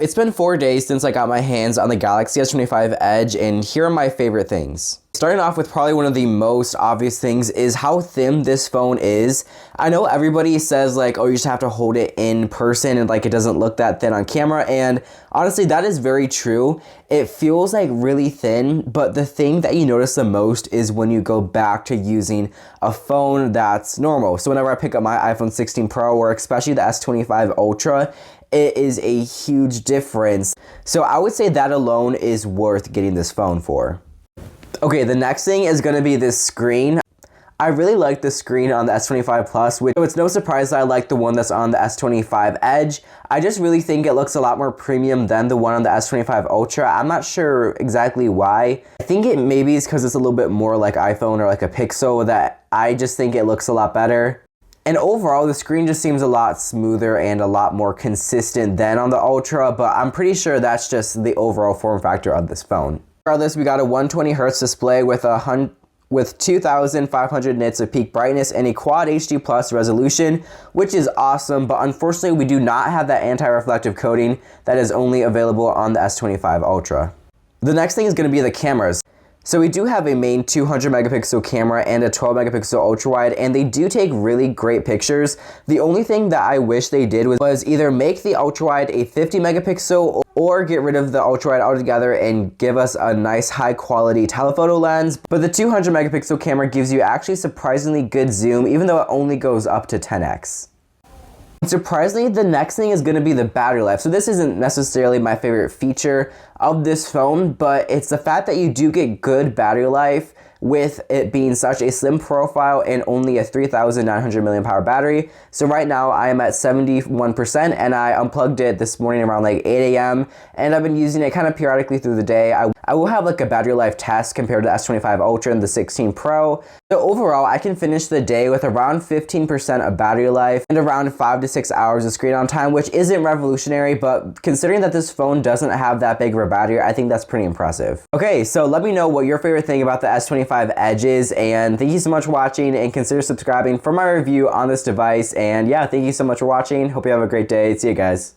It's been 4 days since I got my hands on the Galaxy S25 Edge, and here are my favorite things. Starting off with probably one of the most obvious things is how thin this phone is. I know everybody says like, oh, you just have to hold it in person and like it doesn't look that thin on camera, and honestly that is very true. It feels like really thin, but the thing that you notice the most is when you go back to using a phone that's normal. So whenever I pick up my iPhone 16 Pro or especially the S25 Ultra, it is a huge difference. So I would say that alone is worth getting this phone for. Okay, the next thing is going to be this screen. I really like the screen on the S25 Plus, which it's no surprise that I like the one that's on the S25 Edge. I just really think it looks a lot more premium than the one on the S25 Ultra. I'm not sure exactly why. I think it maybe is because it's a little bit more like iPhone or like a Pixel, that I just think it looks a lot better. And overall, the screen just seems a lot smoother and a lot more consistent than on the Ultra, but I'm pretty sure that's just the overall form factor of this phone. Regardless, we got a 120Hz display with 2,500 nits of peak brightness and a Quad HD Plus resolution, which is awesome, but unfortunately we do not have that anti-reflective coating that is only available on the S25 Ultra. The next thing is going to be the cameras. So we do have a main 200 megapixel camera and a 12 megapixel ultra wide, and they do take really great pictures. The only thing that I wish they did was either make the ultra wide a 50 megapixel or get rid of the ultra wide altogether and give us a nice high quality telephoto lens. But the 200 megapixel camera gives you actually surprisingly good zoom, even though it only goes up to 10x. Surprisingly, the next thing is going to be the battery life. So this isn't necessarily my favorite feature of this phone, but it's the fact that you do get good battery life with it being such a slim profile and only a 3,900 milliamp hour battery. So right now I am at 71% and I unplugged it this morning around like 8 a.m. and I've been using it kind of periodically through the day. I will have like a battery life test compared to the S25 Ultra and the 16 Pro. So overall, I can finish the day with around 15% of battery life and around 5 to 6 hours of screen on time, which isn't revolutionary, but considering that this phone doesn't have that big of a battery, I think that's pretty impressive. Okay, so let me know what your favorite thing about the S25 Edge is, and thank you so much for watching, and consider subscribing for my review on this device. And yeah, thank you so much for watching. Hope you have a great day. See you guys.